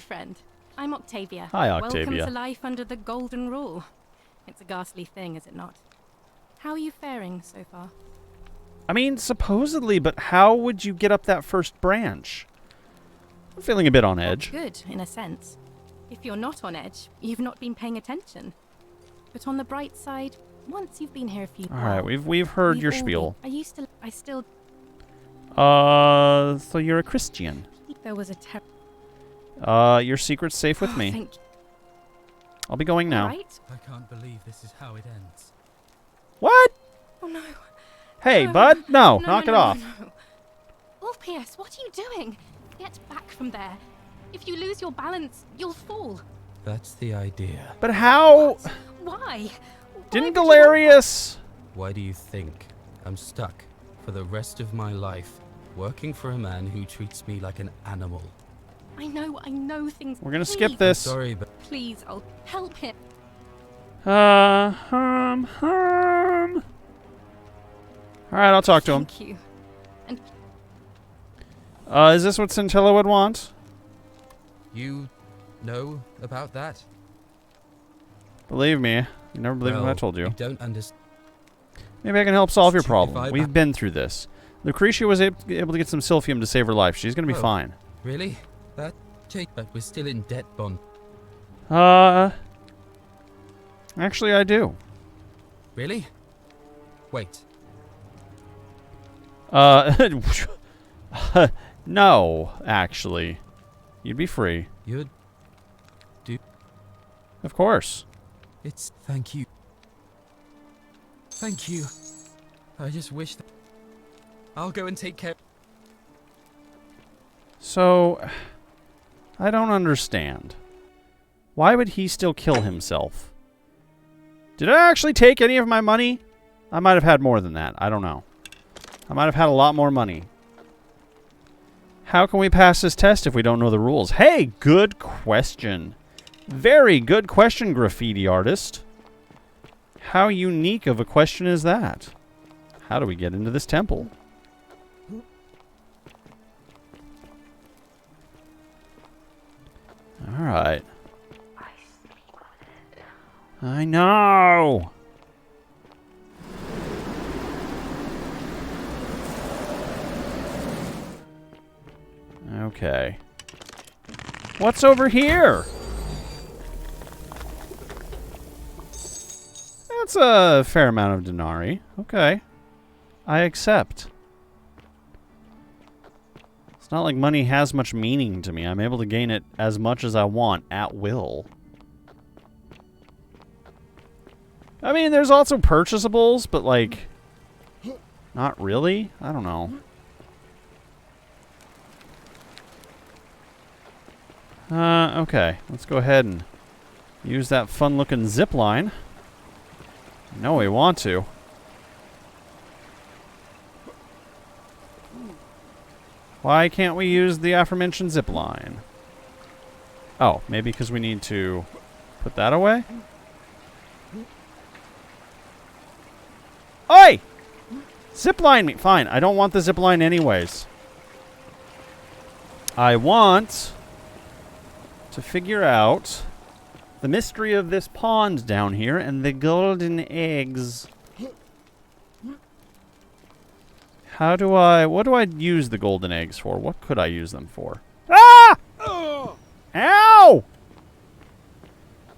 friend. I'm Octavia. Hi, Octavia. Welcome to life under the Golden Rule. It's a ghastly thing, is it not? How are you faring so far? I mean, supposedly, but how would you get up that first branch? I'm feeling a bit on edge. Good, in a sense. If you're not on edge, you've not been paying attention. But on the bright side, once you've been here a few All right, we've heard your spiel. I still. So you're a Christian. There was a Your secret's safe with me. I'll be going now. Right? I can't believe this is how it ends. What? Oh no. Hey, No. bud. No, No, knock no, it no, off. No. Orpheus, what are you doing? Get back from there. If you lose your balance, you'll fall. That's the idea. But how? What? Why? Didn't Why would you want Galerius? Why do you think I'm stuck for the rest of my life working for a man who treats me like an animal? I know things. We're gonna Please. skip this. Sorry, but Please, I'll help him. All right, I'll talk to him. Thank you. And Is this what Scintilla would want? you know about that? Believe me, you never believe what I told you. You don't understand. Maybe I can help solve your If problem. I- We've been through this. Lucretia was able to get some Silphium to save her life. She's gonna be Oh. fine. Really? That Jake, but we're still in debt bond. Actually, I do. Really? Wait. No, actually. You'd be free. You'd. Of course. It's. Thank you. Thank you. I just wish that. I'll go and take care. So, I don't understand. Why would he still kill himself? Did I actually take any of my money? I might have had more than that. I don't know. I might have had a lot more money. How can we pass this test if we don't know the rules? Hey, good question. Very good question, graffiti artist. How unique of a question is that? How do we get into this temple? All right. I know. Okay. What's over here? That's a fair amount of denarii. Okay. I accept. It's not like money has much meaning to me. I'm able to gain it as much as I want at will. I mean, there's also purchasables, but like, not really? I don't know. Okay. Let's go ahead and use that fun-looking zip line. No, we want to. Why can't we use the aforementioned zip line? Oh, maybe because we need to put that away? Oi! Zipline me. Fine, I don't want the zipline anyways. I want to figure out the mystery of this pond down here and the golden eggs. What do I use the golden eggs for? What could I use them for? Ah! Ow!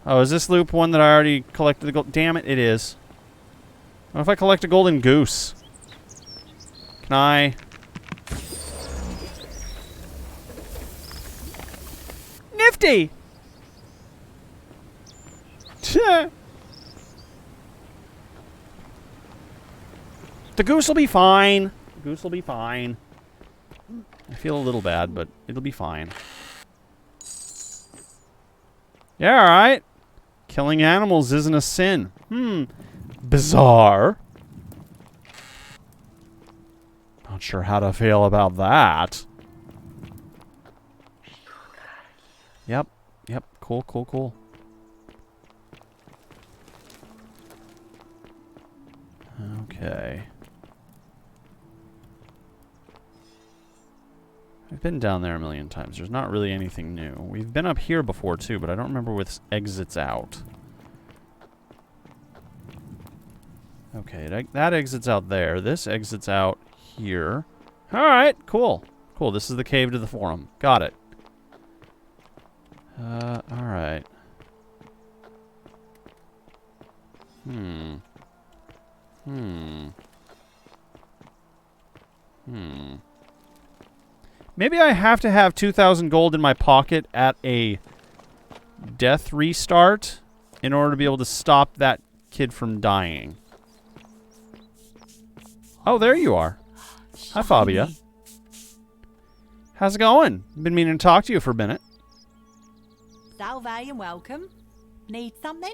Oh, is this loop one that I already collected the gold? Damn it, it is. What if I collect a golden goose? Can I? Nifty! The goose will be fine. The goose will be fine. I feel a little bad, but it'll be fine. Yeah, alright. Killing animals isn't a sin. Bizarre. Not sure how to feel about that. Yep. Yep. Cool, cool, cool. Okay. I've been down there a million times. There's not really anything new. We've been up here before, too, but I don't remember which exits out. Okay, that exits out there. This exits out here. Alright, cool. Cool, this is the cave to the forum. Got it. Alright. Maybe I have to have 2,000 gold in my pocket at a death restart in order to be able to stop that kid from dying. Oh, there you are. Hi, Fabia. How's it going? Been meaning to talk to you for a minute. Salve and welcome. Need something?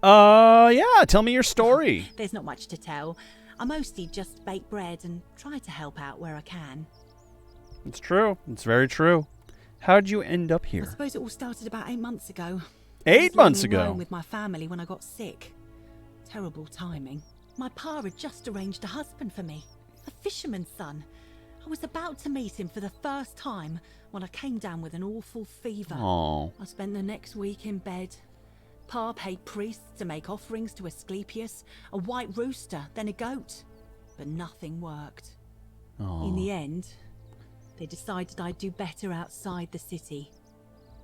Yeah, tell me your story. There's not much to tell. I mostly just bake bread and try to help out where I can. It's true. It's very true. How'd you end up I here? suppose it all started about 8 months ago. 8 months I was living in ago? Rome with my family when I got sick. Terrible timing. My pa had just arranged a husband for me. A fisherman's son. I was about to meet him for the first time when I came down with an awful fever. Oh. I spent the next week in bed. Pa paid priests to make offerings to Asclepius, a white rooster, then a goat. But nothing worked. In the end, they decided I'd do better outside the city.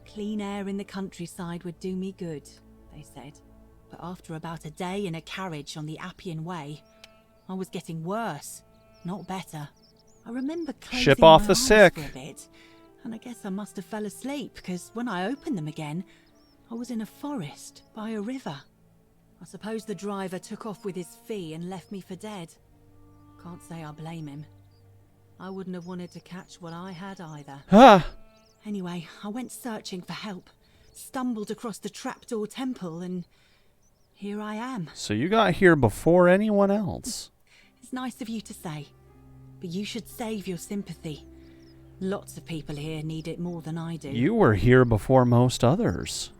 Clean air in the countryside would do me good, they said. But after about a day in a carriage on the Appian Way, I was getting worse, not better. I remember closing Ship off my the eyes sick. for a bit, and I guess I must have fell asleep, because when I opened them again, I was in a forest by a river. I suppose the driver took off with his fee and left me for dead. Can't say I blame him. I wouldn't have wanted to catch what I had either. Ah. Anyway, I went searching for help, stumbled across the trapdoor temple, and here I am. So you got here before anyone else. It's nice of you to say, but you should save your sympathy. Lots of people here need it more than I do. You were here before most others.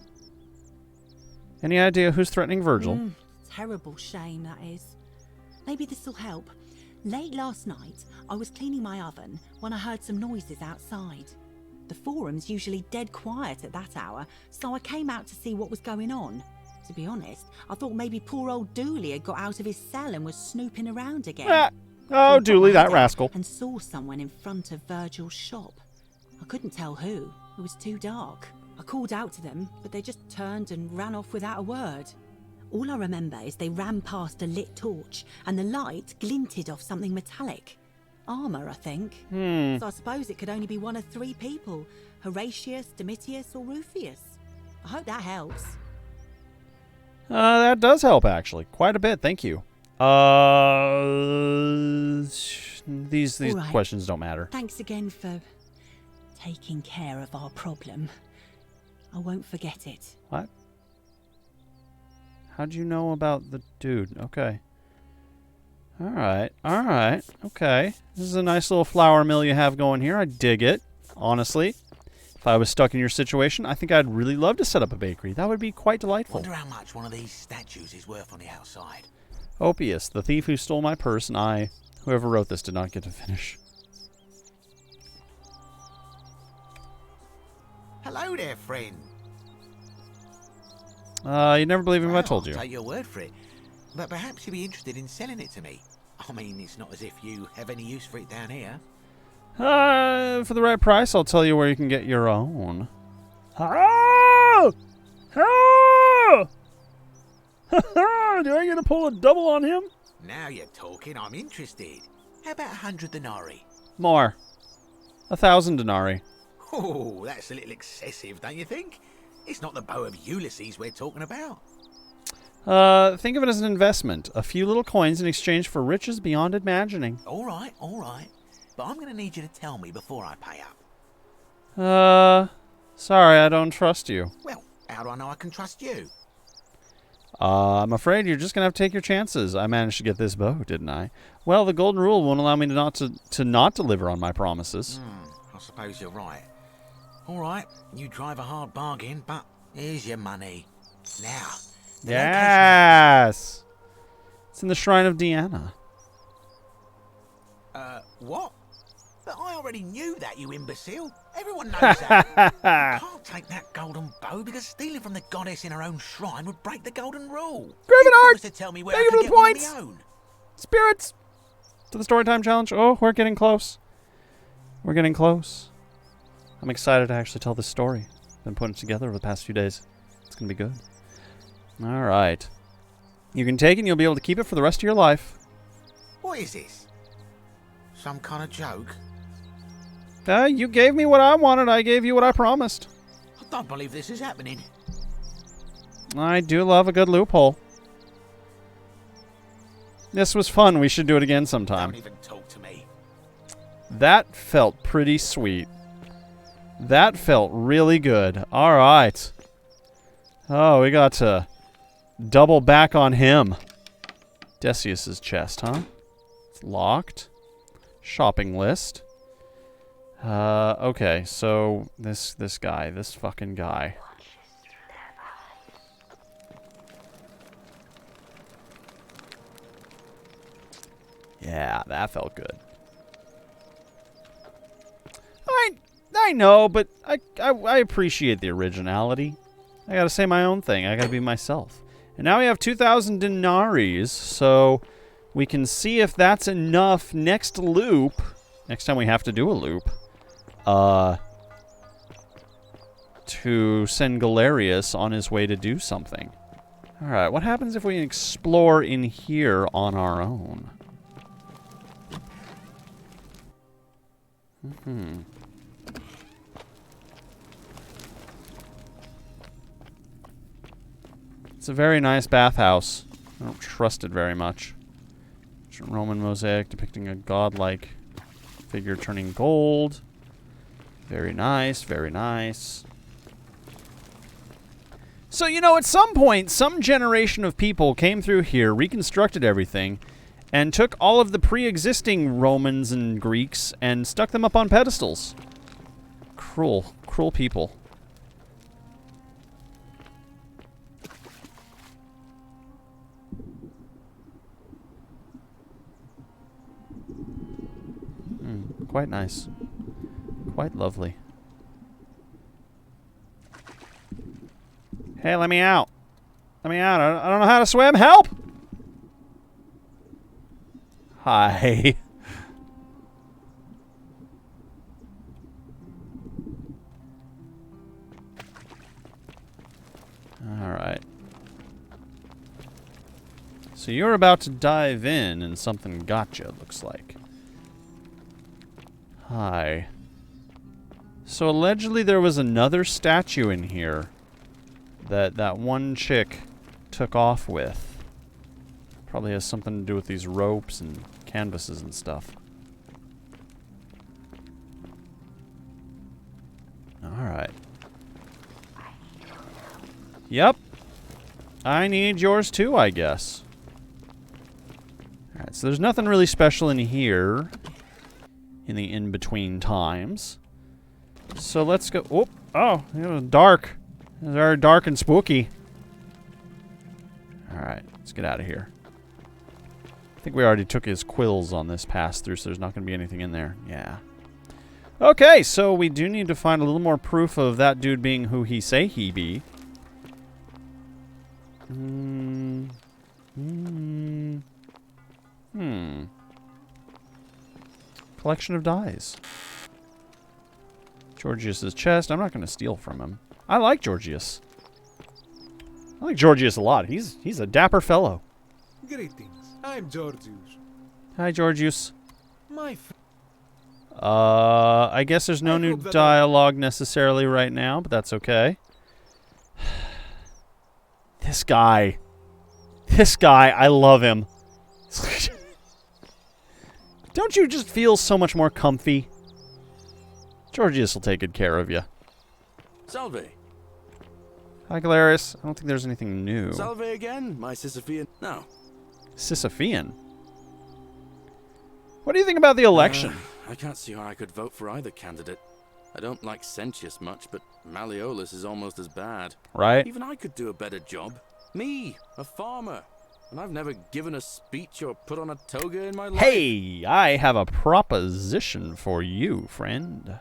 Any idea who's threatening Virgil? Terrible shame, that is. Maybe this'll help. Late last night, I was cleaning my oven when I heard some noises outside. The forum's usually dead quiet at that hour, so I came out to see what was going on. To be honest, I thought maybe poor old Dooley had got out of his cell and was snooping around again. Ah. So I Oh, put Dooley, my that head out rascal. And saw someone in front of Virgil's shop. I couldn't tell who. It was too dark. I called out to them, but they just turned and ran off without a word. All I remember is they ran past a lit torch, and the light glinted off something metallic. Armour, I think. So I suppose it could only be one of 3 people. Horatius, Domitius, or Rufius. I hope that helps. That does help, actually. Quite a bit, thank you. These All right. questions don't matter. Thanks again for taking care of our problem. I won't forget it. What? How'd you know about the dude? Okay. Alright, okay. This is a nice little flour mill you have going here. I dig it, honestly. If I was stuck in your situation, I think I'd really love to set up a bakery. That would be quite delightful. Wonder how much one of these statues is worth on the outside. Opius, the thief who stole my purse, and whoever wrote this, did not get to finish. Hello there, friend. You'd never believe me if I told you. I'll take your word for it. But perhaps you'd be interested in selling it to me. I mean, it's not as if you have any use for it down here. For the right price, I'll tell you where you can get your own. Oh! Oh! Do I get to pull a double on him? Now you're talking, I'm interested. How about 100 denarii? More. 1,000 denarii. Oh, that's a little excessive, don't you think? It's not the bow of Ulysses we're talking about. Think of it as an investment. A few little coins in exchange for riches beyond imagining. All right. But I'm going to need you to tell me before I pay up. Sorry, I don't trust you. Well, how do I know I can trust you? I'm afraid you're just going to have to take your chances. I managed to get this bow, didn't I? Well, the golden rule won't allow me to not deliver on my promises. I suppose you're right. All right, you drive a hard bargain, but here's your money. Now. the Yes! It's in the Shrine of Diana. location- What? But I already knew that, you imbecile. Everyone knows that. You can't take that golden bow because stealing from the goddess in her own shrine would break the golden rule. Graven You Art! promised to tell me where Thank I you could for get the one of points. my own. Spirits! To the Storytime Challenge. Oh, we're getting close. We're getting close. I'm excited to actually tell this story. Been putting it together over the past few days. It's going to be good. Alright. You can take it and you'll be able to keep it for the rest of your life. What is this? Some kind of joke? You gave me what I wanted. I gave you what I promised. I don't believe this is happening. I do love a good loophole. This was fun. We should do it again sometime. Don't even talk to me. That felt pretty sweet. That felt really good. All right. Oh, we got to double back on him. Decius's chest, huh? It's locked. Shopping list. Okay, so this guy, this fucking guy. Yeah, that felt good. I know, but I appreciate the originality. I gotta say my own thing. I gotta be myself. And now we have 2,000 denaries, so we can see if that's enough next loop. Next time we have to do a loop. To send Galerius on his way to do something. Alright, what happens if we explore in here on our own? It's a very nice bathhouse. I don't trust it very much. Ancient Roman mosaic depicting a godlike figure turning gold. Very nice, very nice. So, you know, at some point, some generation of people came through here, reconstructed everything, and took all of the pre-existing Romans and Greeks and stuck them up on pedestals. Cruel, cruel people. Quite nice. Quite lovely. Hey, let me out. Let me out. I don't know how to swim. Help! Hi. Alright. So you're about to dive in and something gotcha, looks like. Hi. So allegedly there was another statue in here that one chick took off with. Probably has something to do with these ropes and canvases and stuff. Alright. Yep. I need yours too, I guess. Alright, so there's nothing really special in here. In the in-between times. So let's go... Oh, it was dark. It was very dark and spooky. Alright, let's get out of here. I think we already took his quills on this pass-through, so there's not going to be anything in there. Yeah. Okay, so we do need to find a little more proof of that dude being who he say he be. Collection of dies. Georgius's chest. I'm not going to steal from him. I like Georgius. I like Georgius a lot. He's a dapper fellow. Greetings. I'm Georgius. Hi, Georgius. My I guess there's no new dialogue necessarily right now, but that's okay. This guy. This guy, I love him. Don't you just feel so much more comfy? Georgius will take good care of you. Salve. Hi, Galerius. I don't think there's anything new. Salve again, my Sisyphean. No. Sisyphean? What do you think about the election? I can't see how I could vote for either candidate. I don't like Sentius much, but Malleolus is almost as bad. Right? Even I could do a better job. Me, a farmer. And I've never given a speech or put on a toga in my life. Hey, I have a proposition for you, friend.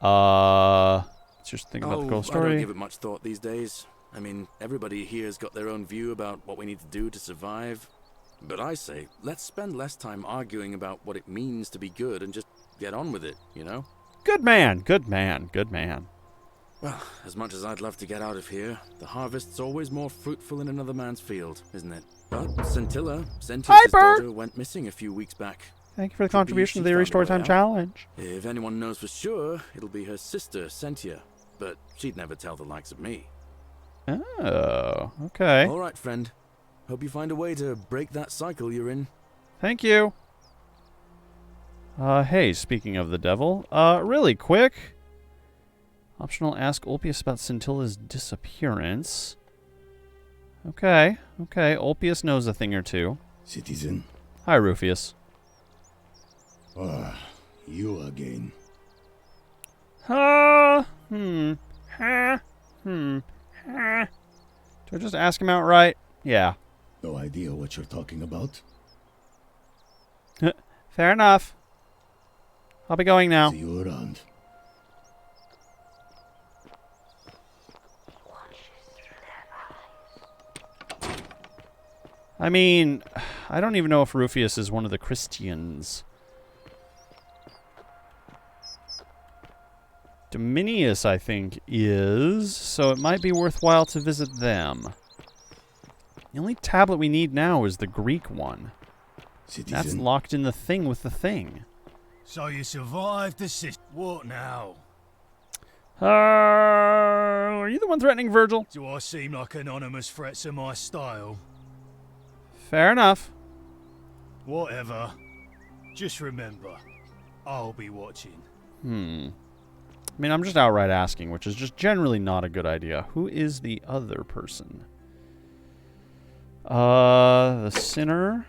Let's just think about the cool I story. don't give it much thought these days. I mean, everybody here's got their own view about what we need to do to survive. But I say, let's spend less time arguing about what it means to be good and just get on with it, you know? Good man, good man, good man. Well, as much as I'd love to get out of here, the harvest's always more fruitful in another man's field, isn't it? But Scintilla, Sentius's daughter, went missing a few weeks back. Thank you for the Could be contribution she to the found Restore a way Time out. Challenge. If anyone knows for sure, it'll be her sister, Sentia. But she'd never tell the likes of me. Oh, okay. All right, friend. Hope you find a way to break that cycle you're in. Thank you. Hey, speaking of the devil, really quick. Optional, ask Ulpius about Scintilla's disappearance. Okay, okay. Ulpius knows a thing or two. Citizen. Hi, Rufius. Ah, you again. Do I just ask him outright? Yeah. No idea what you're talking about? Fair enough. I'll be going now. See you around. I mean, I don't even know if Rufius is one of the Christians. Dominius, I think, is, so it might be worthwhile to visit them. The only tablet we need now is the Greek one. Citizen. That's locked in the thing with the thing. So you survived the system. What now? Are you the one threatening Virgil? Do I seem like anonymous threats in my style? Fair enough. Whatever. Just remember, I'll be watching. I mean, I'm just outright asking, which is just generally not a good idea. Who is the other person? The sinner.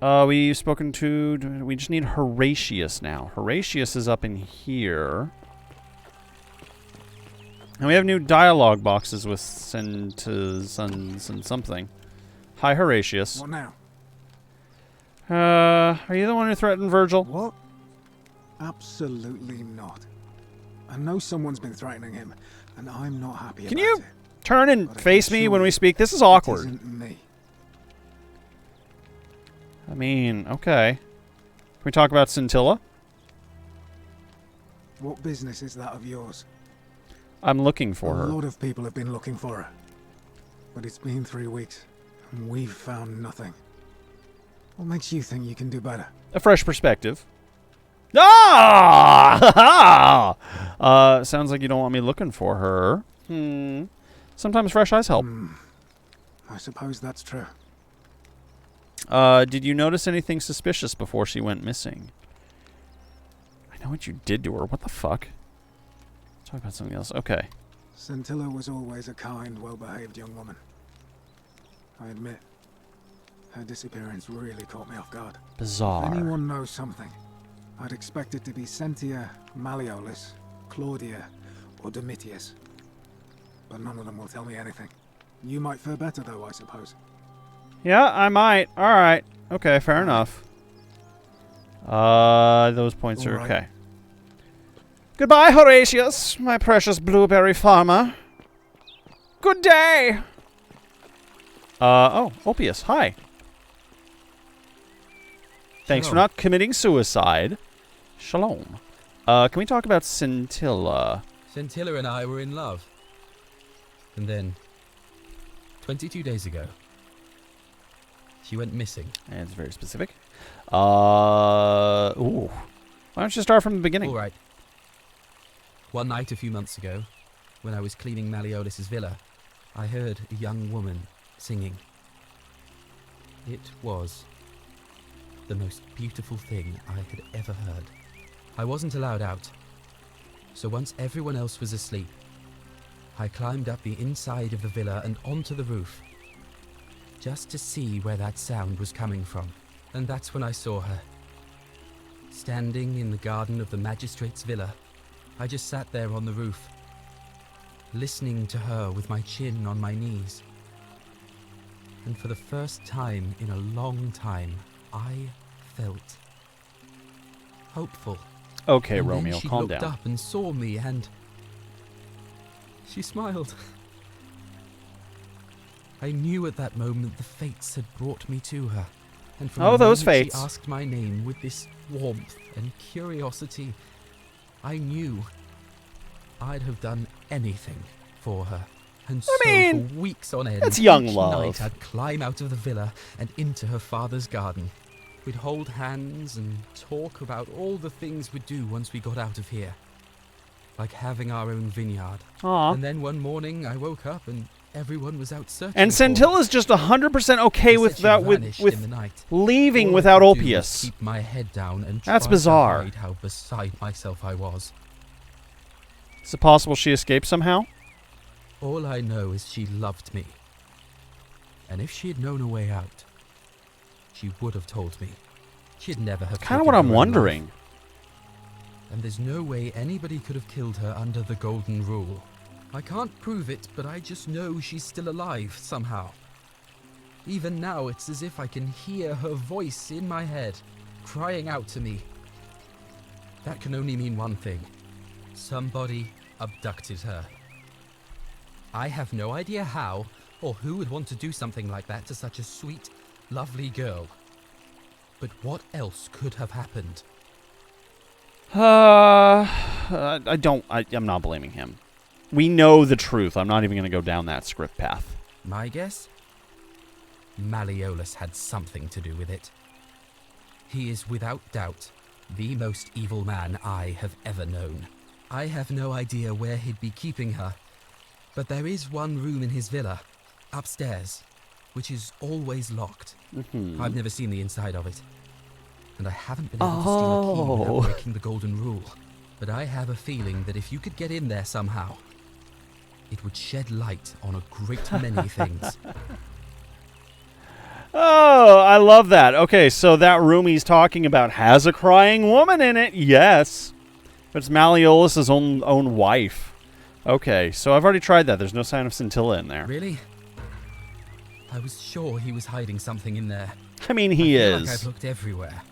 We've spoken to... We just need Horatius now. Horatius is up in here. And we have new dialogue boxes with Centas and something. Hi, Horatius. What now? Are you the one who threatened Virgil? What? Absolutely not. I know someone's been threatening him, and I'm not happy Can about you it. turn and But I face can me assure when we you speak? This is it awkward. isn't me. I mean, okay. Can we talk about Scintilla? What business is that of yours? I'm looking for A her. lot of people have been looking for her. But it's been 3 weeks, and we've found nothing. What makes you think you can do better? A fresh perspective. Ah! Sounds like you don't want me looking for her. Sometimes fresh eyes help. I suppose that's true. Did you notice anything suspicious before she went missing? I know what you did to her. What the fuck? Let's talk about something else. Okay. Scintilla was always a kind, well-behaved young woman. I admit, her disappearance really caught me off guard. Bizarre. If anyone knows something, I'd expect it to be Sentia, Malleolus, Claudia, or Domitius. But none of them will tell me anything. You might fare better, though, I suppose. Yeah, I might. Alright. Okay, fair enough. Those points are Alright. okay. Goodbye, Horatius, my precious blueberry farmer. Good day! Oh, Ulpius, hi. Thanks for Shalom. not committing suicide. Shalom. Can we talk about Scintilla? Scintilla and I were in love. And then, 22 days ago, she went missing. And it's very specific. Ooh. Why don't you start from the beginning? All right. One night a few months ago, when I was cleaning Malleolus's villa, I heard a young woman singing. It was the most beautiful thing I had ever heard. I wasn't allowed out, so once everyone else was asleep, I climbed up the inside of the villa and onto the roof, just to see where that sound was coming from. And that's when I saw her. Standing in the garden of the magistrate's villa, I just sat there on the roof, listening to her with my chin on my knees. And for the first time in a long time, I felt hopeful. Okay, And Romeo, then she calm looked down. up and saw me, and she smiled. I knew at that moment the fates had brought me to her. And from Oh, the those moment fates. she asked my name with this warmth and curiosity, I knew I'd have done anything for her. And so mean, for weeks on end, it's young each love. night I'd climb out of the villa and into her father's garden. We'd hold hands and talk about all the things we'd do once we got out of here. Like having our own vineyard. Aw. And then one morning I woke up and everyone was out searching And for me. Scintilla's just 100% okay They with said she'd that, vanished in the with night. leaving All I without could do was Ulpius. keep my head down and That's try bizarre. to hide how beside myself I was. Is it possible she escaped somehow? All I know is she loved me. And if she had known a way out, she would have told me. She'd never have Kind of taken what I'm her own wondering. life. And there's no way anybody could have killed her under the Golden Rule. I can't prove it, but I just know she's still alive somehow. Even now, it's as if I can hear her voice in my head, crying out to me. That can only mean one thing. Somebody abducted her. I have no idea how, or who would want to do something like that to such a sweet, lovely girl. But what else could have happened? I'm not blaming him. We know the truth. I'm not even going to go down that script path. My guess? Malleolus had something to do with it. He is without doubt the most evil man I have ever known. I have no idea where he'd be keeping her, but there is one room in his villa, upstairs, which is always locked. I've never seen the inside of it, and I haven't been able to steal a key without breaking the Golden Rule. But I have a feeling that if you could get in there somehow, it would shed light on a great many things. Oh, I love that. Okay, so that room he's talking about has a crying woman in it. Yes. But it's Malleolus' own wife. Okay, so I've already tried that. There's no sign of Scintilla in there. Really? I was sure he was hiding something in there. I mean, he I feel is. like I've looked everywhere.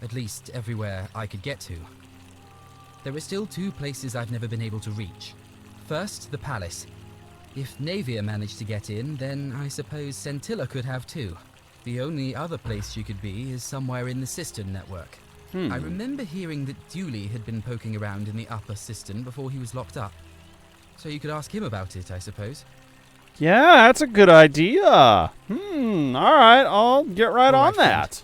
At least everywhere I could get to. There are still two places I've never been able to reach. First, the palace. If Navia managed to get in, then I suppose Scintilla could have too. The only other place she could be is somewhere in the cistern network. I remember hearing that Dooley had been poking around in the upper cistern before he was locked up. So you could ask him about it, I suppose. Yeah, that's a good idea. Alright, I'll get right on that.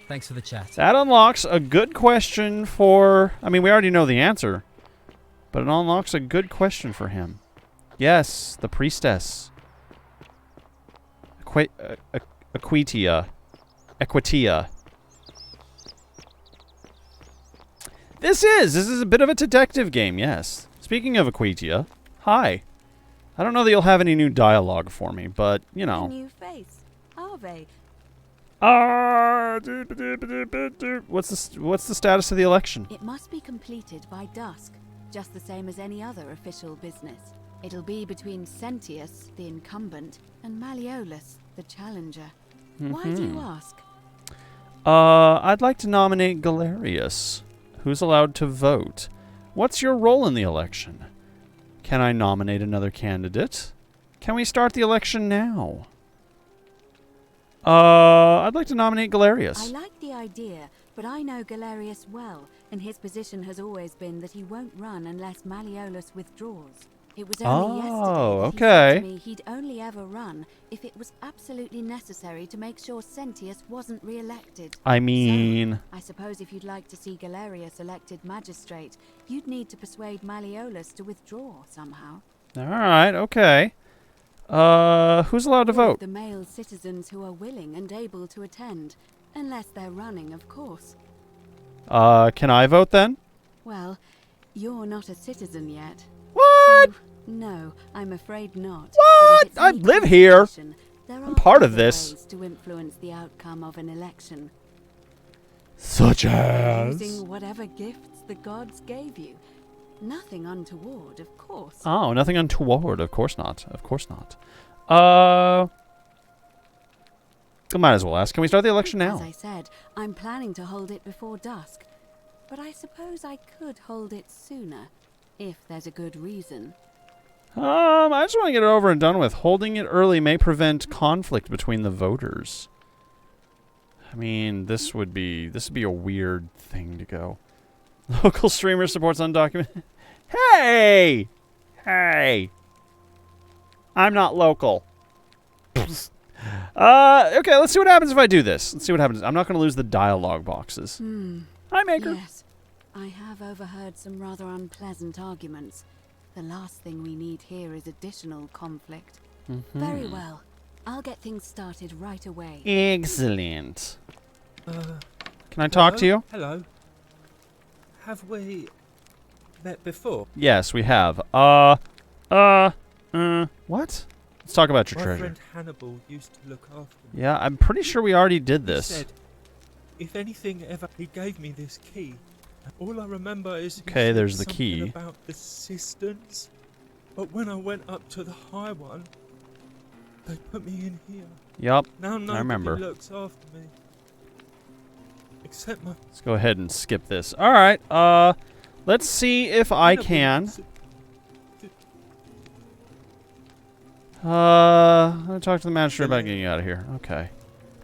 Thanks for the chat. That unlocks a good question for... I mean, we already know the answer. But it unlocks a good question for him. Yes, the priestess. Equitia. This is a bit of a detective game, yes. Speaking of Equitia, hi. I don't know that you'll have any new dialogue for me, but, you know. A new face. Harvey. What's the status of the election? It must be completed by dusk, just the same as any other official business. It'll be between Sentius, the incumbent, and Malleolus, the challenger. Why do you ask? I'd like to nominate Galerius. Who's allowed to vote? What's your role in the election? Can I nominate another candidate? Can we start the election now? I'd like to nominate Galerius. I like the idea, but I know Galerius well, and his position has always been that he won't run unless Malleolus withdraws. It was only yesterday that he said to me he'd only ever run if it was absolutely necessary to make sure Sentius wasn't re-elected. I mean... So, I suppose if you'd like to see Galerius elected magistrate, you'd need to persuade Malleolus to withdraw somehow. Alright, okay. Who's allowed to vote? The male citizens who are willing and able to attend, unless they're running, of course. Can I vote then? Well, you're not a citizen yet. What? So, no, I'm afraid not. What? I live here. I'm part of this. Ways to influence the outcome of an election. Such as? Using whatever gifts the gods gave you. Nothing untoward, of course. Oh, nothing untoward. Of course not. Of course not. Might as well ask. Can we start the election As now? I said, I'm planning to hold it before dusk. But I suppose I could hold it sooner, if there's a good reason. I just want to get it over and done with. Holding it early may prevent conflict between the voters. I mean, this would be a weird thing to go. Local streamer supports undocumented. Hey! Hey! I'm not local. Okay, let's see what happens if I do this. Let's see what happens. I'm not going to lose the dialogue boxes. Hi, Maker. Yes, I have overheard some rather unpleasant arguments. The last thing we need here is additional conflict. Very well. I'll get things started right away. Excellent. Can I talk to you? Hello. Have we met before? Yes, we have. What? Let's talk about your My treasure. friend Hannibal used to look after me. Yeah, I'm pretty sure we already did He this. said, if anything ever, he gave me this key. All I remember is he Okay, said there's the something key. about the cisterns. But when I went up to the high one, they put me in here. Yup, Now nobody I remember. looks after me. Except my Let's go ahead and skip this. All right. Let's see if I Hannibal can. s- I'm gonna talk to the magistrate about getting you out of here. Okay.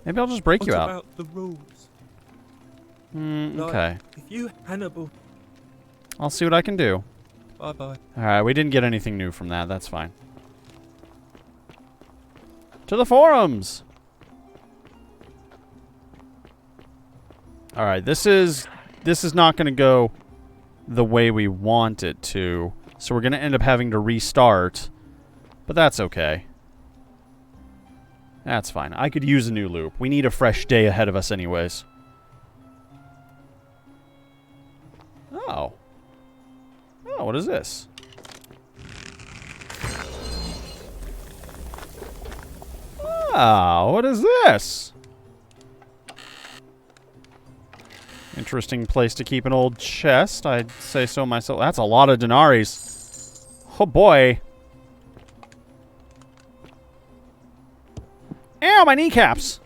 Maybe I'll just break What you out. about the rules? Like, Okay. If you, Hannibal, I'll see what I can do. bye-bye. All right. We didn't get anything new from that. That's fine. To the forums. All right. This is not gonna go the way we want it to. So we're gonna end up having to restart. But that's okay. That's fine. I could use a new loop. We need a fresh day ahead of us anyways. Oh. Oh, what is this? Oh, what is this? Interesting place to keep an old chest, I'd say so myself. That's a lot of denaries. Oh boy. Ow, my kneecaps!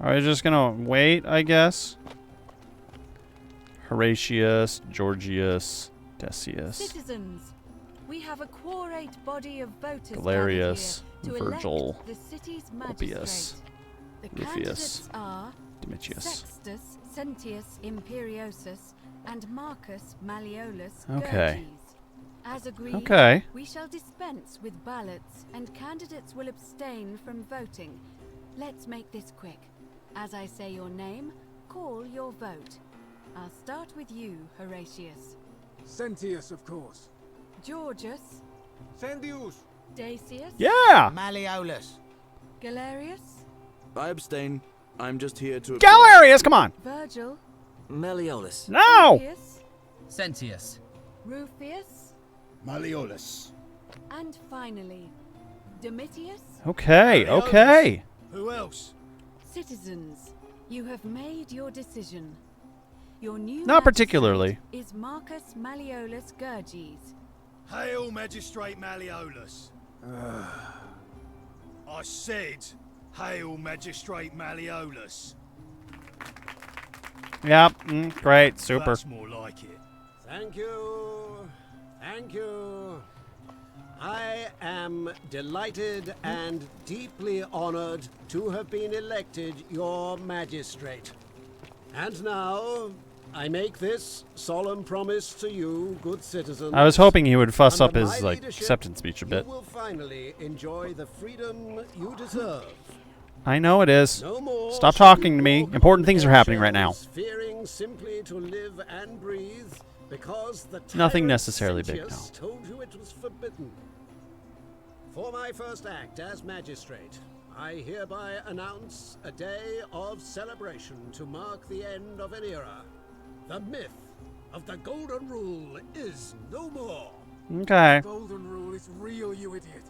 Are we just gonna wait, I guess? Horatius, Georgius, Decius, Citizens, we have a quorate body of voters Galerius, gathered here to Virgil, elect the city's Ulpius, magistrate. The Rufius, candidates are Domitius. Sextus Sentius Imperiosus and Marcus Malleolus Okay. Gurges. As agreed, Okay. we shall dispense with ballots and candidates will abstain from voting. Let's make this quick. As I say your name, call your vote. I'll start with you, Horatius. Sentius, of course. Georgius. Sendius. Decius. Yeah! Malleolus. Galerius. I abstain. I'm just here to... Galerius, come on! Virgil. Malleolus. No! Ulpius, Sentius. Rufius. Malleolus. And finally, Domitius. Okay, okay. Who else? Citizens, you have made your decision. Your new Not magistrate particularly. is Marcus Malleolus Gurges. Hail, Magistrate Malleolus. I said, hail, Magistrate Malleolus. Yep, great, super. That's more like it. Thank you. Thank you. I am delighted and deeply honored to have been elected your magistrate. And now, I make this solemn promise to you, good citizens. I was hoping he would fuss up Under his, my like, leadership, acceptance speech a bit. You will finally enjoy the freedom you deserve. I know it is. No more Stop shall talking you to me. walk Important on things are happening right now. eggshells, fearing simply to live and breathe, because the Nothing tyrant necessarily big, Sentius told you it was forbidden. For my first act as magistrate, I hereby announce a day of celebration to mark the end of an era. The myth of the Golden Rule is no more. Okay. Golden Rule is real, you idiot.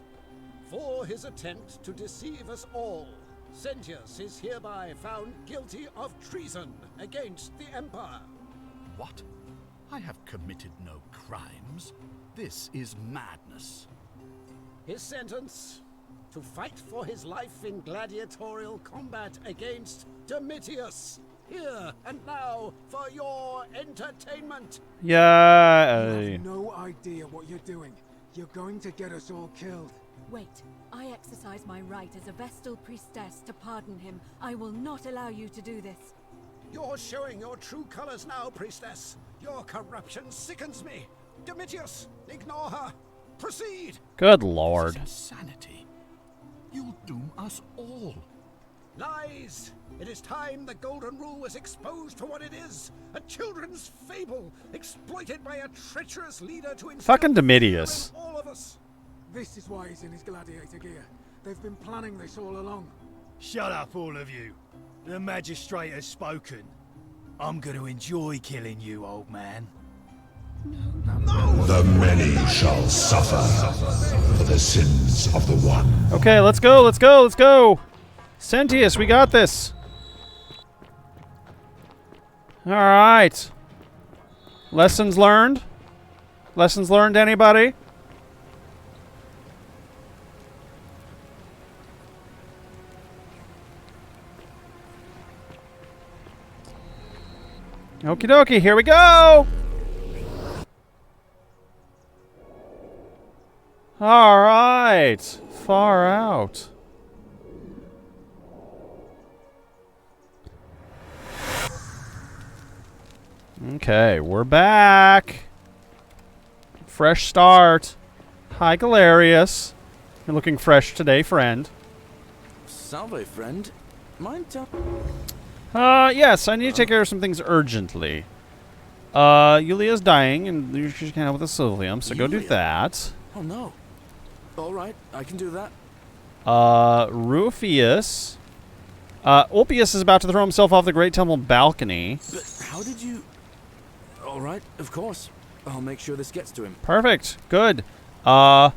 For his attempt to deceive us all, Sentius is hereby found guilty of treason against the Empire. What? I have committed no crimes. This is madness. His sentence: to fight for his life in gladiatorial combat against Domitius. Here and now for your entertainment. Yeah. You have no idea what you're doing. You're going to get us all killed. Wait, I exercise my right as a Vestal priestess to pardon him. I will not allow you to do this. You're showing your true colors now, priestess. Your corruption sickens me. Domitius, ignore her. Proceed. Good lord. This is insanity. You'll doom us all. Lies! It is time the Golden Rule was exposed for what it is. A children's fable, exploited by a treacherous leader to instill Fucking Domitius. fear in all of us. This is why he's in his gladiator gear. They've been planning this all along. Shut up, all of you. The magistrate has spoken. I'm going to enjoy killing you, old man. The many shall suffer for the sins of the one. Okay, let's go, let's go, let's go. Sentius, we got this. All right. Lessons learned? Lessons learned, anybody? Okie dokie, here we go! Alright, far out. Okay, we're back. Fresh start. Hi, Galerius. You're looking fresh today, friend. Salve, friend. Mind tell... Yes, I need to take care of some things urgently. Yulia's dying, and you should hang out with the Sylvium, so go do that. Oh, no. All right, I can do that. Rufius. Ulpius is about to throw himself off the Great Temple balcony. But how did you... All right, of course. I'll make sure this gets to him. Perfect. Good. You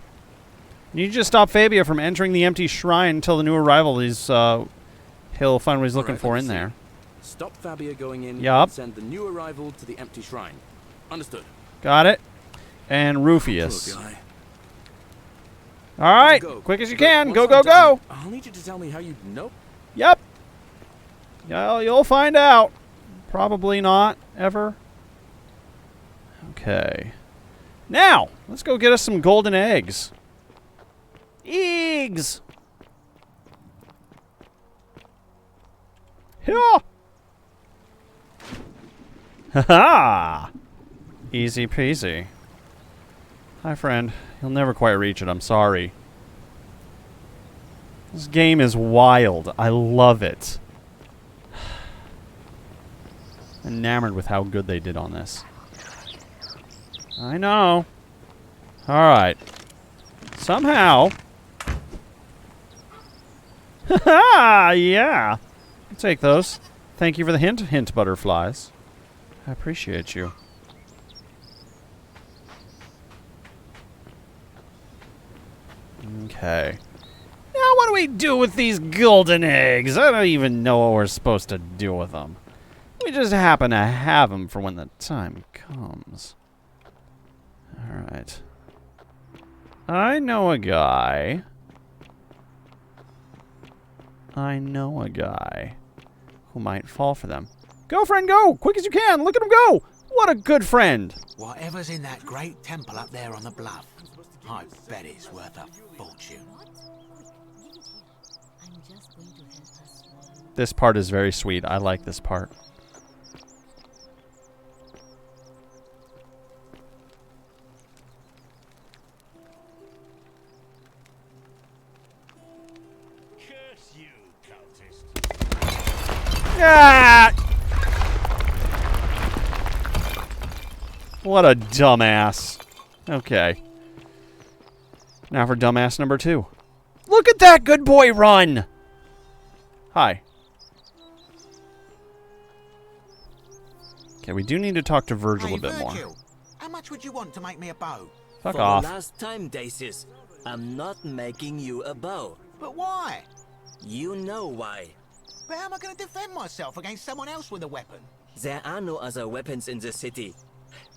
need to just stop Fabia from entering the empty shrine until the new arrival is, he'll find what he's looking for in there. Stop Fabia going in Yup. and send the new arrival to the empty shrine. Understood. Got it. And Rufius. Poor guy. All right. Go. Quick as you But can. once Go, I'm go, done, go. I'll need you to tell me how you... Nope. Yep. Yeah, you'll find out. Probably not, ever. Okay. Now, let's go get us some golden eggs. Eggs! Yeah! Ha-ha! Easy peasy. Hi, friend. You'll never quite reach it, I'm sorry. This game is wild. I love it. Enamored with how good they did on this. I know. Alright. Somehow. Haha! Yeah! I'll take those. Thank you for the hint, hint, butterflies. I appreciate you. Okay. Now what do we do with these golden eggs? I don't even know what we're supposed to do with them. We just happen to have them for when the time comes. Alright. I know a guy. Who might fall for them. Go, friend, go! Quick as you can! Look at him go! What a good friend! Whatever's in that great temple up there on the bluff, I bet it's worth a fortune. This part is very sweet. I like this part. Curse you, cultist. Ah! What a dumbass. Okay. Now for dumbass number 2. Look at that good boy run! Hi. Okay, we do need to talk to Virgil a bit more. How much would you want to make me a bow? Fuck For off. the last time, Dacius, I'm not making you a bow. But why? You know why. But how am I going to defend myself against someone else with a weapon? There are no other weapons in the city.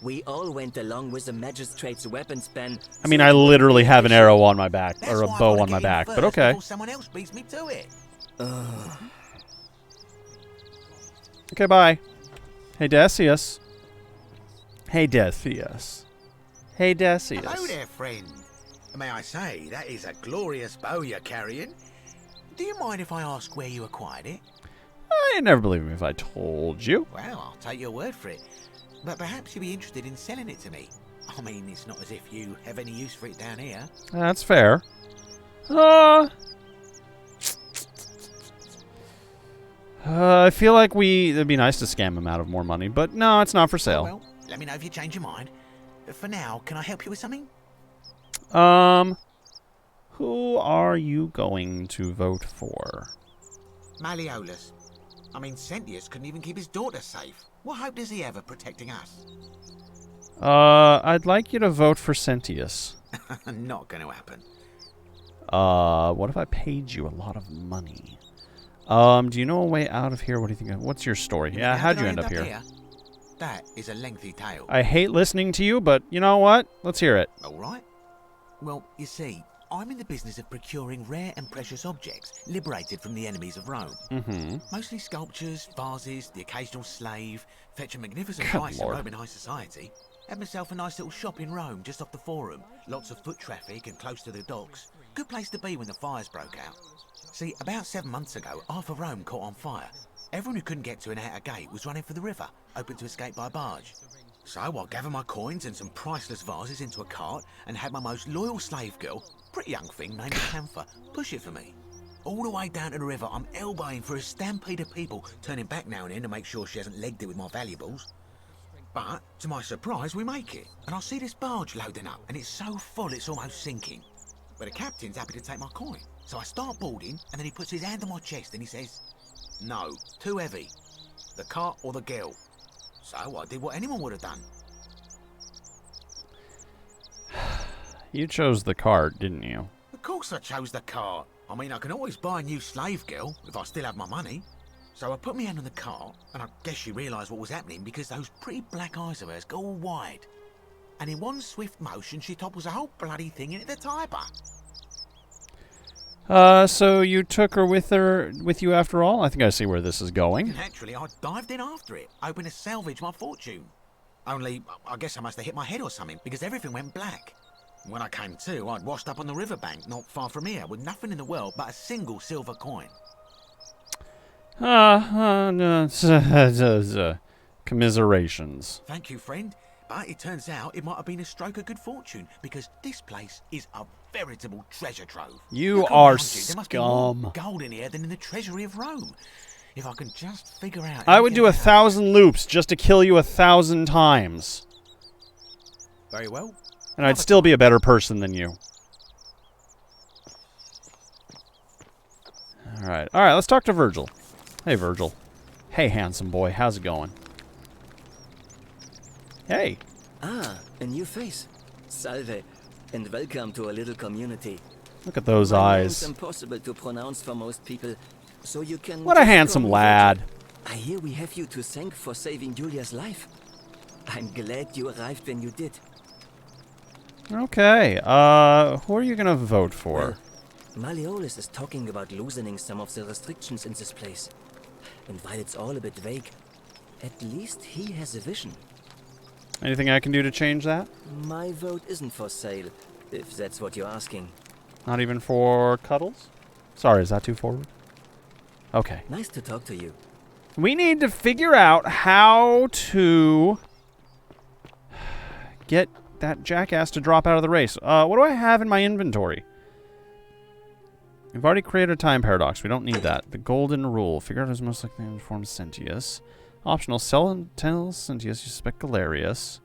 We all went along with the magistrate's weapons ban. I mean, I literally have an arrow on my back, or a bow on my back, but okay. Before someone else beats me to it. Okay, bye. Hey, Decius. Hey, Decius. Hey, Decius. Hello there, friend. May I say, that is a glorious bow you're carrying. Do you mind if I ask where you acquired it? You'd never believe me if I told you. Well, I'll take your word for it. But perhaps you'd be interested in selling it to me. I mean, it's not as if you have any use for it down here. That's fair. I feel like it'd be nice to scam him out of more money, but no, it's not for sale. Well, let me know if you change your mind. For now, can I help you with something? Who are you going to vote for? Malleolus. I mean, Sentius couldn't even keep his daughter safe. What hope does he have of protecting us? I'd like you to vote for Sentius. Not going to happen. What if I paid you a lot of money? Do you know a way out of here? What do you think? What's your story? Yeah, how'd you end up here? That is a lengthy tale. I hate listening to you, but you know what? Let's hear it. All right. Well, you see, I'm in the business of procuring rare and precious objects liberated from the enemies of Rome. Mm-hmm. Mostly sculptures, vases, the occasional slave, fetch a magnificent Good price Lord. in Roman high society. Had myself a nice little shop in Rome, just off the Forum. Lots of foot traffic and close to the docks. Good place to be when the fires broke out. See, about 7 months ago, half of Rome caught on fire. Everyone who couldn't get to an outer gate was running for the river, open to escape by barge. So I gathered my coins and some priceless vases into a cart and had my most loyal slave girl, pretty young thing named Camphor, push it for me. All the way down to the river, I'm elbowing for a stampede of people, turning back now and then to make sure she hasn't legged it with my valuables. But, to my surprise, we make it, and I see this barge loading up, and it's so full it's almost sinking. But the captain's happy to take my coin, so I start boarding, and then he puts his hand on my chest and he says, "No, too heavy. The cart or the girl." So I did what anyone would have done. You chose the cart, didn't you? Of course I chose the cart. I mean, I can always buy a new slave girl if I still have my money. So I put my hand on the cart, and I guess she realised what was happening because those pretty black eyes of hers go all wide. And in one swift motion, she topples the whole bloody thing into the Tiber. So you took her with you after all? I think I see where this is going. Naturally, I dived in after it, hoping to salvage my fortune. Only, I guess I must have hit my head or something, because everything went black. When I came to, I'd washed up on the riverbank, not far from here, with nothing in the world but a single silver coin. Commiserations. Thank you, friend. But it turns out it might have been a stroke of good fortune, because this place is a veritable treasure trove. You Look are around you, there must be more scum. gold in here than in the treasury of Rome. If I can just figure out... I would do 1,000 loops just to kill you 1,000 times. Very well. And I'd still be a better person than you. Alright, let's talk to Virgil. Hey, Virgil. Hey, handsome boy, how's it going? Hey. Ah, a new face. Salve, and welcome to a little community. Look at those My eyes. name's impossible to pronounce for most people, so you can... What a just handsome call me lad. Virgil. I hear we have you to thank for saving Julia's life. I'm glad you arrived when you did. Okay, who are you gonna vote for? Well, Malleolus is talking about loosening some of the restrictions in this place. And while it's all a bit vague, at least he has a vision. Anything I can do to change that? My vote isn't for sale, if that's what you're asking. Not even for cuddles? Sorry, is that too forward? Okay. Nice to talk to you. We need to figure out how to get that jackass to drop out of the race. What do I have in my inventory? We've already created a time paradox. We don't need that. The golden rule. Figure out who's most likely to inform Sentius. Optional. Tell Sentius you suspect Galerius.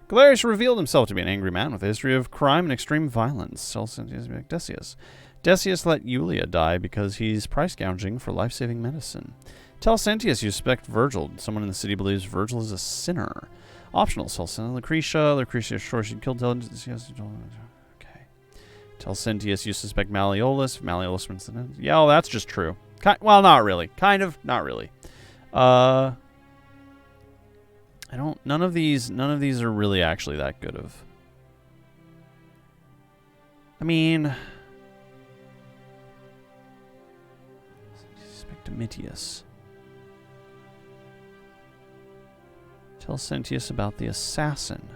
Galerius revealed himself to be an angry man with a history of crime and extreme violence. Tell Sentius to be like Decius. Decius let Julia die because he's price gouging for life-saving medicine. Tell Sentius you suspect Virgil. Someone in the city believes Virgil is a sinner. Optional. Tell Lucretia. Lucretia is sure she killed Decius. Okay. Tell Sentius you suspect Malleolus. Malleolus wins the... Yeah, well, that's just true. Well, not really. Kind of. Not really. None of these are really actually that good of. I mean, suspect Domitius. Tell Sentius about the assassin.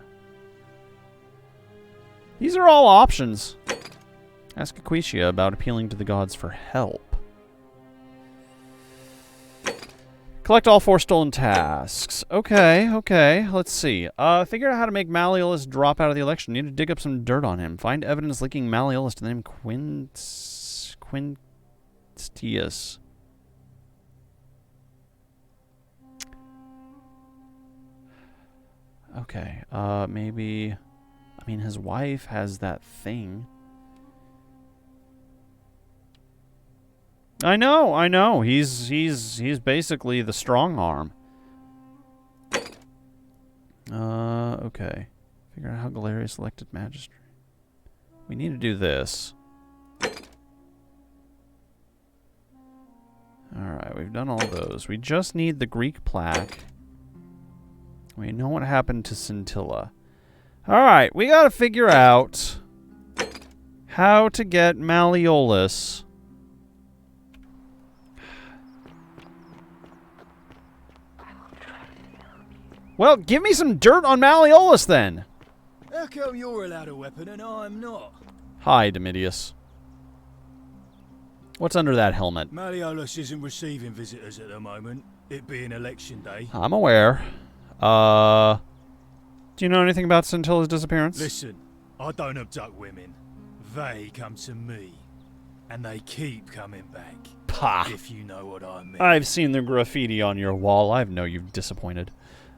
These are all options. Ask Aquatia about appealing to the gods for help. Collect all 4 stolen tasks. Okay, okay. Let's see. Figure out how to make Malleolus drop out of the election. Need to dig up some dirt on him. Find evidence linking Malleolus to the name Quintius. Okay. Maybe. I mean, his wife has that thing. I know. He's basically the strong arm. Okay. Figure out how Galerius elected magistrate. We need to do this. Alright, we've done all those. We just need the Greek plaque. We know what happened to Scintilla. Alright, we gotta figure out how to get Malleolus. Well, give me some dirt on Malleolus then. How come you're allowed a weapon and I'm not? Hi, Domitius. What's under that helmet? Malleolus isn't receiving visitors at the moment, it being election day. I'm aware. Do you know anything about Scintilla's disappearance? Listen, I don't abduct women. They come to me. And they keep coming back. Pah. If you know what I mean. I've seen the graffiti on your wall. I know you've disappointed.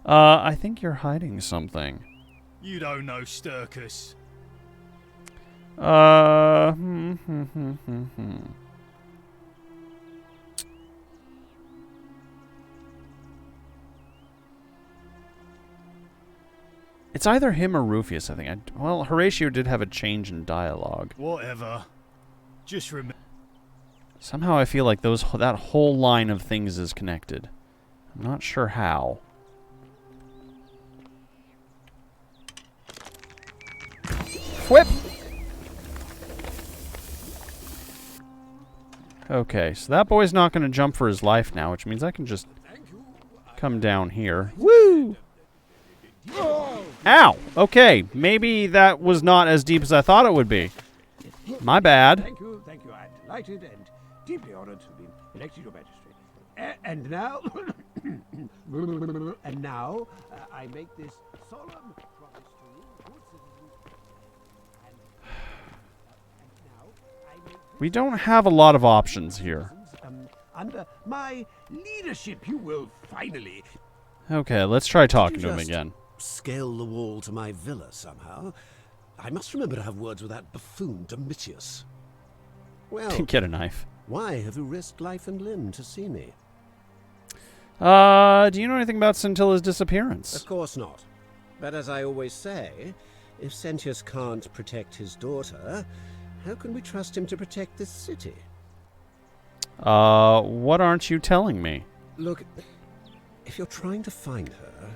I think you're hiding something. You don't know Sturkus. It's either him or Rufius, I think. Well, Horatio did have a change in dialogue. Whatever. Just remember. Somehow I feel like that whole line of things is connected. I'm not sure how. Whip! Okay, so that boy's not going to jump for his life now, which means I can just come down here. Woo! Ow! Okay, maybe that was not as deep as I thought it would be. My bad. Thank you. I'm delighted and deeply honored to have been elected your magistrate. And now, I make this solemn promise to you, good citizens. We don't have a lot of options here. Under my leadership, you will finally. Okay, let's try talking to him again. Scale the wall to my villa somehow. I must remember to have words with that buffoon Domitius. Well, get a knife. Why have you risked life and limb to see me? Do you know anything about Scintilla's disappearance? Of course not. But as I always say, if Sentius can't protect his daughter, how can we trust him to protect this city? What aren't you telling me? Look, if you're trying to find her,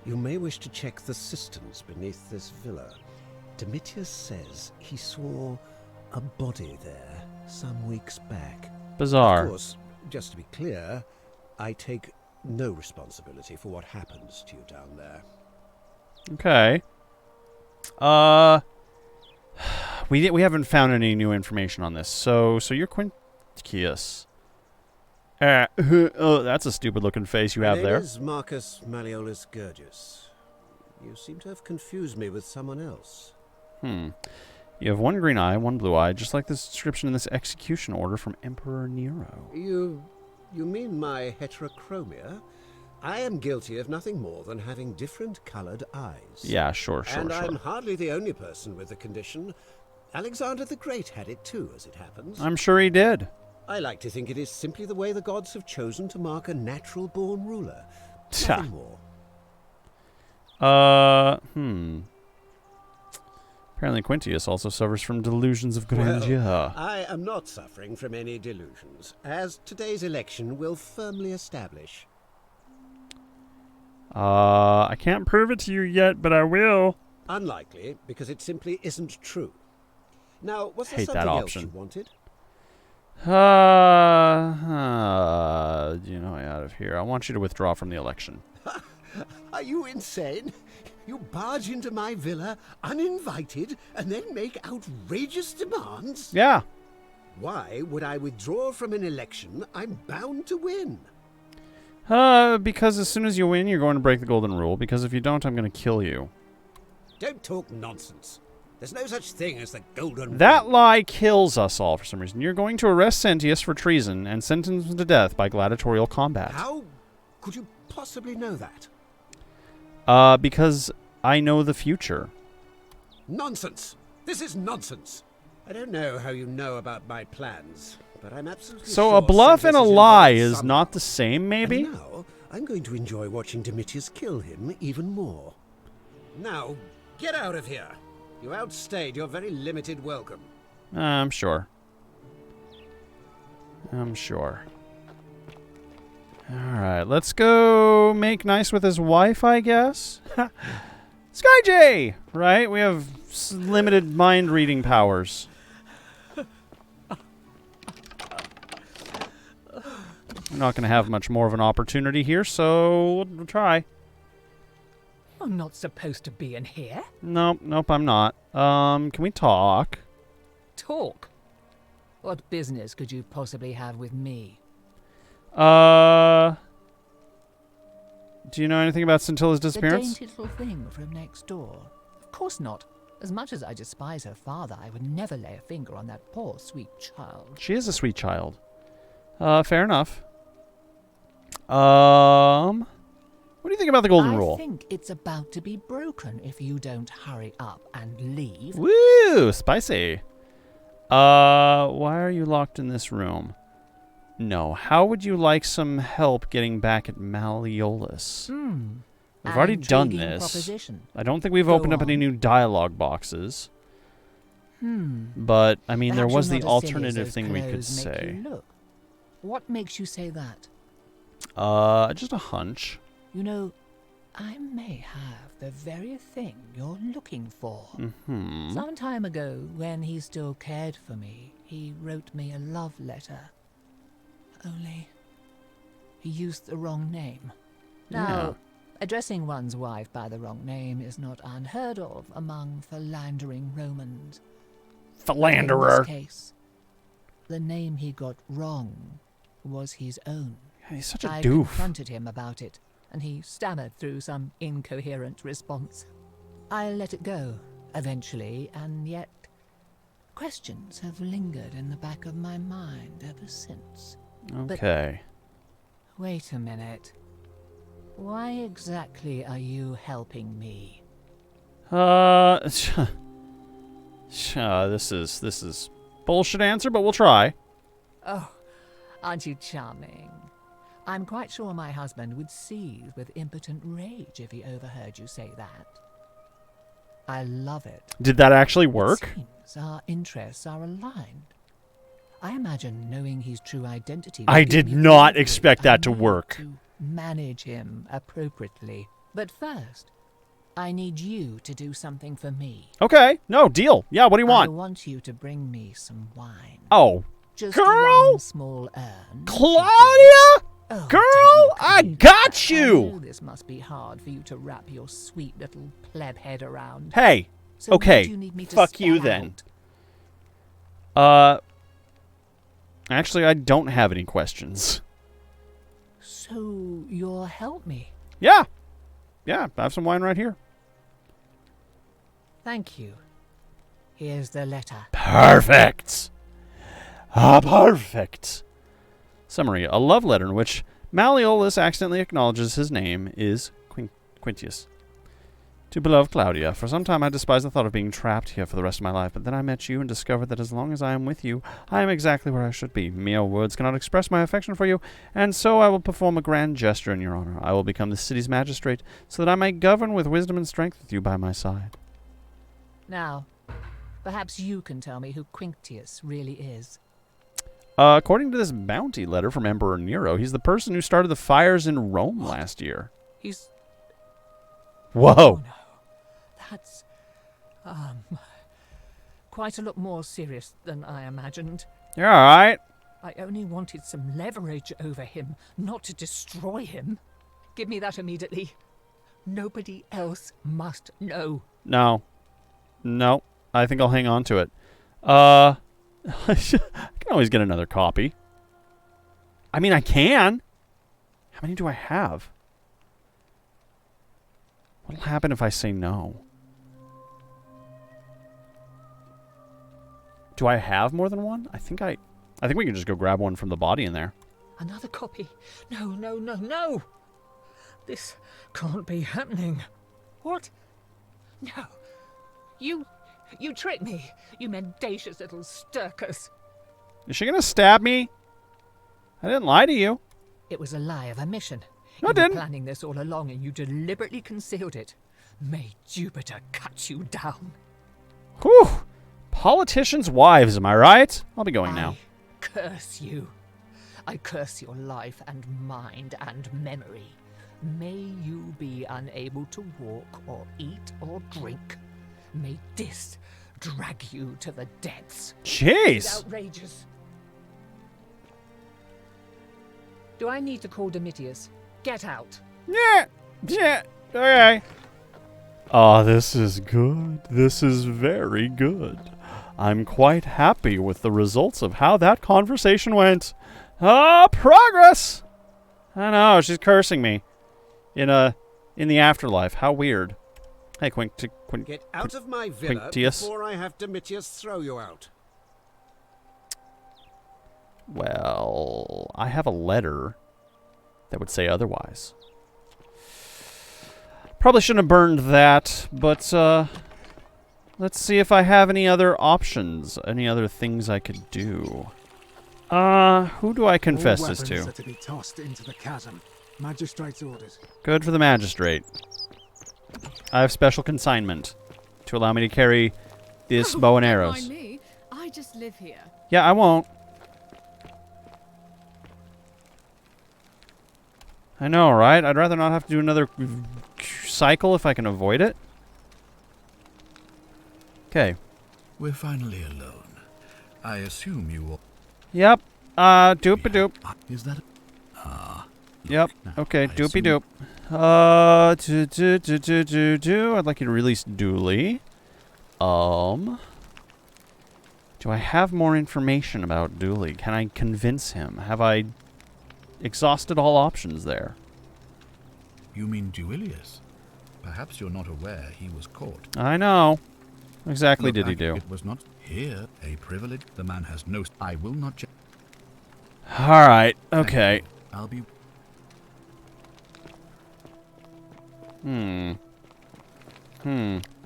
you may wish to check the cisterns beneath this villa. Domitius says he saw a body there some weeks back. Bizarre. Of course, just to be clear, I take no responsibility for what happens to you down there. Okay. We haven't found any new information on this. So you're Quintius. Oh, that's a stupid looking face you have there. My name is Marcus Malleolus Gurgis. You seem to have confused me with someone else. You have one green eye, one blue eye, just like this description in this execution order from Emperor Nero. You mean my heterochromia? I am guilty of nothing more than having different colored eyes. Yeah, sure. And I'm hardly the only person with the condition. Alexander the Great had it too, as it happens. I'm sure he did. I like to think it is simply the way the gods have chosen to mark a natural-born ruler. Nothing more. Apparently Quintius also suffers from delusions of grandeur. Well, I am not suffering from any delusions, as today's election will firmly establish. I can't prove it to you yet, but I will. Unlikely, because it simply isn't true. Now, was there Hate something that else option. you wanted? Out of here. I want you to withdraw from the election. Are you insane? You barge into my villa uninvited and then make outrageous demands? Yeah. Why would I withdraw from an election I'm bound to win? Because as soon as you win, you're going to break the golden rule. Because if you don't, I'm going to kill you. Don't talk nonsense. There's no such thing as the golden That rule. lie kills us all for some reason. You're going to arrest Sentius for treason and sentence him to death by gladiatorial combat. How could you possibly know that? Because I know the future. Nonsense! This is nonsense! I don't know how you know about my plans, but I'm absolutely So sure a bluff and a Sentius lie involved is somehow. not the same, maybe? And now, I'm going to enjoy watching Domitius kill him even more. Now, get out of here! You outstayed your very limited welcome. I'm sure. I'm sure. Alright, let's go make nice with his wife, I guess. Sky J! Right? We have limited mind reading powers. We're not going to have much more of an opportunity here, so we'll try. I'm not supposed to be in here. Nope, I'm not. Can we talk? Talk? What business could you possibly have with me? Do you know anything about Scintilla's disappearance? The dainty little thing from next door. Of course not. As much as I despise her father, I would never lay a finger on that poor, sweet child. She is a sweet child. Fair enough. What do you think about the golden rule? I think it's about to be broken if you don't hurry up and leave. Woo! Spicy. Why are you locked in this room? No. How would you like some help getting back at Malleolus? We've already done Intriguing this. proposition. I don't think we've Go opened up any on. new dialogue boxes. But, I mean, there Perhaps was you're the not as silly as alternative those thing we could clothes make say. you look. What makes you say that? Just a hunch. You know, I may have the very thing you're looking for. Mm-hmm. Some time ago, when he still cared for me, he wrote me a love letter. Only, he used the wrong name. Now, addressing one's wife by the wrong name is not unheard of among philandering Romans. Philanderer. In this case, the name he got wrong was his own. He's such a I doof. confronted him about it, and he stammered through some incoherent response. I let it go, eventually, and yet questions have lingered in the back of my mind ever since. Okay. But wait a minute. Why exactly are you helping me? This is bullshit answer, but we'll try. Oh, aren't you charming? I'm quite sure my husband would seethe with impotent rage if he overheard you say that. I love it. Did that actually work? It seems our interests are aligned. I imagine knowing his true identity. I did not expect that to work. To manage him appropriately. But first, I need you to do something for me. Okay. No, deal. Yeah, what do you I want? want you to bring me some wine. Oh. Just girl? one small urn. Claudia? Oh, girl, I got I you. know this must be hard for you to wrap your sweet little pleb head around. Hey. So what Okay. do you need me to Fuck you spell then. out? Actually, I don't have any questions. So you'll help me? Yeah. Yeah, I have some wine right here. Thank you. Here's the letter. Perfect. Perfect. Summary. A love letter in which Malleolus accidentally acknowledges his name is Quintius. To beloved Claudia, for some time I despised the thought of being trapped here for the rest of my life, but then I met you and discovered that as long as I am with you, I am exactly where I should be. Mere words cannot express my affection for you, and so I will perform a grand gesture in your honor. I will become the city's magistrate, so that I may govern with wisdom and strength with you by my side. Now, perhaps you can tell me who Quintius really is. According to this bounty letter from Emperor Nero, he's the person who started the fires in Rome last year. He's Whoa. Oh, no. That's, quite a lot more serious than I imagined. You're alright. I only wanted some leverage over him, not to destroy him. Give me that immediately. Nobody else must know. No. No. I think I'll hang on to it. I can always get another copy. I mean, I can. How many do I have? What'll happen if I say no? Do I have more than one? I think we can just go grab one from the body in there. Another copy? No, no, no, no! This can't be happening. What? No. You tricked me, you mendacious little stirkers. Is she gonna stab me? I didn't lie to you. It was a lie of a mission. No, You I didn't. were planning this all along and you deliberately concealed it. May Jupiter cut you down. Whew. Politicians' wives, am I right? I'll be going now. Curse you. I curse your life and mind and memory. May you be unable to walk or eat or drink. May this drag you to the depths. Jeez. It's outrageous. Do I need to call Domitius? Get out. Yeah. Yeah. Okay. Oh, this is good. This is very good. I'm quite happy with the results of how that conversation went. Progress! I know, she's cursing me. In the afterlife. How weird. Hey, Get out of my villa Quintius. before I have Domitius throw you out. Well, I have a letter that would say otherwise. Probably shouldn't have burned that, but let's see if I have any other options, any other things I could do. Who do I confess this to? All weapons are to be tossed into the chasm. Magistrate's orders. Good for the magistrate. I have special consignment to allow me to carry this bow and Don't arrows. mind me. I just live here. Yeah, I won't. I know, right? I'd rather not have to do another cycle if I can avoid it. Okay. We're finally alone. I assume you will. Yep. Doop-a-doop. Is that? Yep. Okay, doopy-doop. I'd like you to release Dooley. Do I have more information about Dooley? Can I convince him? Have I exhausted all options there? You mean Duilius? Perhaps you're not aware he was caught. I know. What exactly Look, did he do? It was not here. A privilege. The man has no. I will not. All right. Okay. I'll be.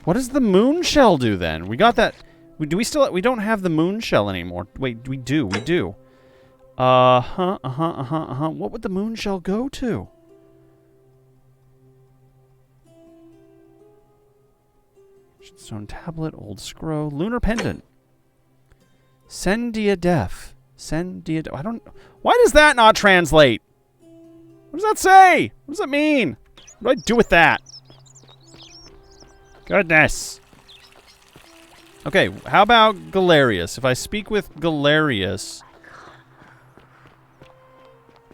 What does the moon shell do then? We got that. We don't have the moon shell anymore. Wait, we do. We do. What would the moon shell go to? Stone tablet, old scroll, lunar pendant. Sendia def. I don't. Why does that not translate? What does that say? What does that mean? What do I do with that? Goodness. Okay, how about Galerius? If I speak with Galerius.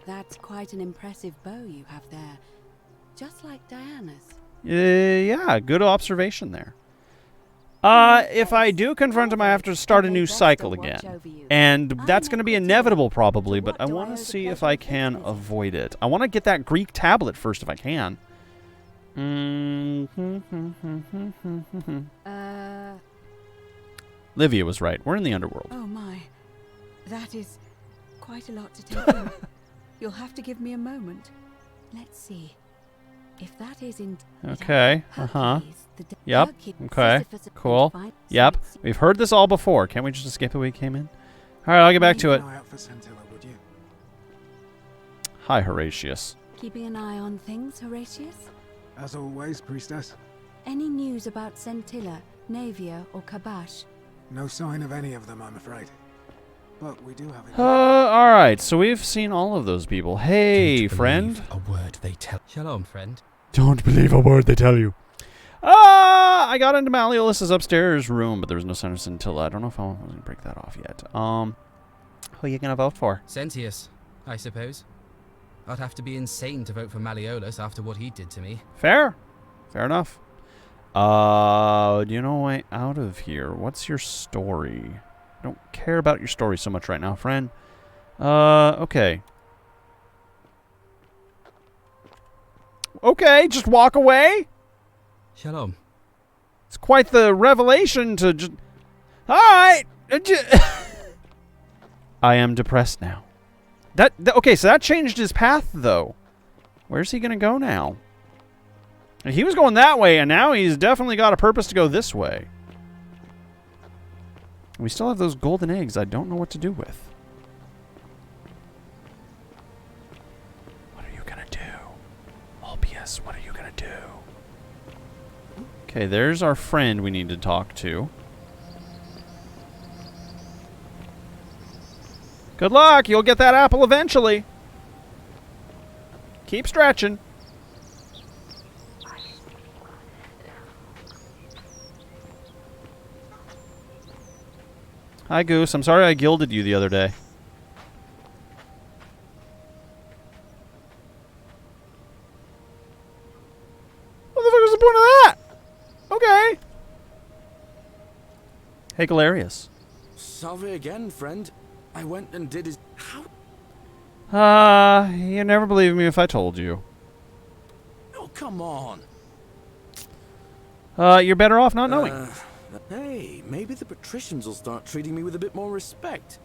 That's quite an impressive bow you have there. Just like Diana's. Yeah, good observation there. If I do confront him, I have to start a new cycle again. And that's going to be inevitable probably, but I want to see if I can avoid it. I want to get that Greek tablet first if I can. Livia was right. We're in the underworld. Oh my. That is quite a lot to take in. You'll have to give me a moment. Let's see. If that is in... Okay. Yep. Okay. Cool. Yep. We've heard this all before. Can't we just escape the way we came in? All right, I'll get back to it. Hi, Horatius. Keeping an eye on things, Horatius? As always, priestess. Any news about Scintilla, Navia, or Kabash? No sign of any of them, I'm afraid. But we do have it. Alright, so we've seen all of those people. Hey, friend. A word they tell. Shalom, friend. Don't believe a word they tell you. I got into Malleolus's upstairs room, but there was no sign of scintilla. I don't know if I was going to break that off yet. Who are you going to vote for? Sentius, I suppose. I'd have to be insane to vote for Malleolus after what he did to me. Fair. Fair enough. You know, way out of here. What's your story? I don't care about your story so much right now, friend. Okay. Okay, just walk away? Shalom. It's quite the revelation to just... Alright! I am depressed now. Okay, so that changed his path, though. Where's he gonna go now? He was going that way, and now he's definitely got a purpose to go this way. We still have those golden eggs I don't know what to do with. What are you gonna do? Ulpius, what are you gonna do? Okay, there's our friend we need to talk to. Good luck, you'll get that apple eventually. Keep stretching. Hi, Goose. I'm sorry I gilded you the other day. What the fuck was the point of that? Okay. Hey, Galerius. Salve again, friend. I went and did his... How? You never believe me if I told you. Oh, come on. You're better off not knowing. Hey, maybe the patricians will start treating me with a bit more respect.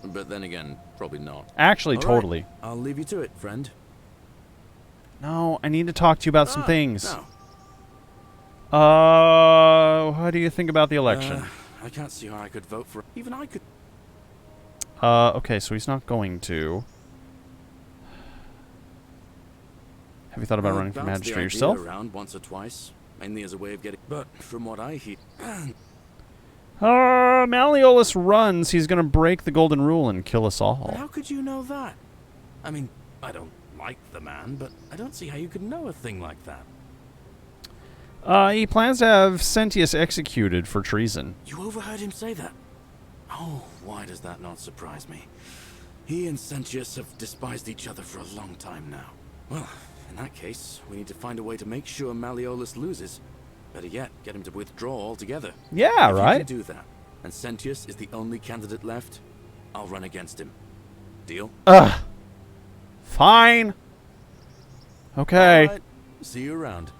But then again, probably not. Actually, All totally. Right, I'll leave you to it, friend. No, I need to talk to you about some things. No. What do you think about the election? I can't see how I could vote for... Even I could... Okay, so he's not going to. Have you thought about running for magistrate yourself? Around once or twice, mainly as a way of getting... But from what I hear... Malleolus runs, he's gonna break the golden rule and kill us all. But how could you know that? I mean, I don't like the man, but I don't see how you could know a thing like that. He plans to have Sentius executed for treason. You overheard him say that? Oh, why does that not surprise me? He and Sentius have despised each other for a long time now. Well, in that case, we need to find a way to make sure Malleolus loses. Better yet, get him to withdraw altogether. Yeah, if right? If you can do that, and Sentius is the only candidate left, I'll run against him. Deal? Fine. Okay. All right. See you around.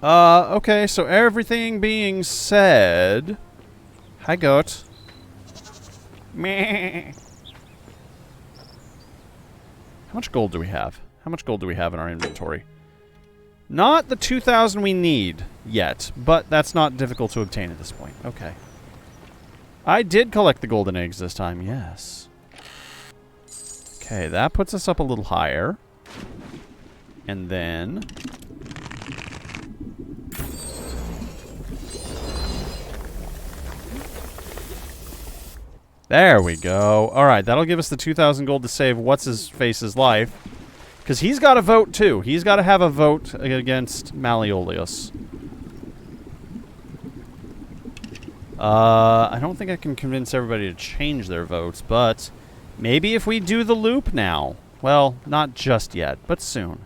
Okay, so everything being said... Hi, goat. Meh. How much gold do we have? How much gold do we have in our inventory? Not the 2,000 we need yet, but that's not difficult to obtain at this point. Okay. I did collect the golden eggs this time, yes. Okay, that puts us up a little higher. And then... There we go. Alright, that'll give us the 2,000 gold to save What's-His-Face's life. Because he's got to vote, too. He's got to have a vote against Malleolus. I don't think I can convince everybody to change their votes, but maybe if we do the loop now. Well, not just yet, but soon.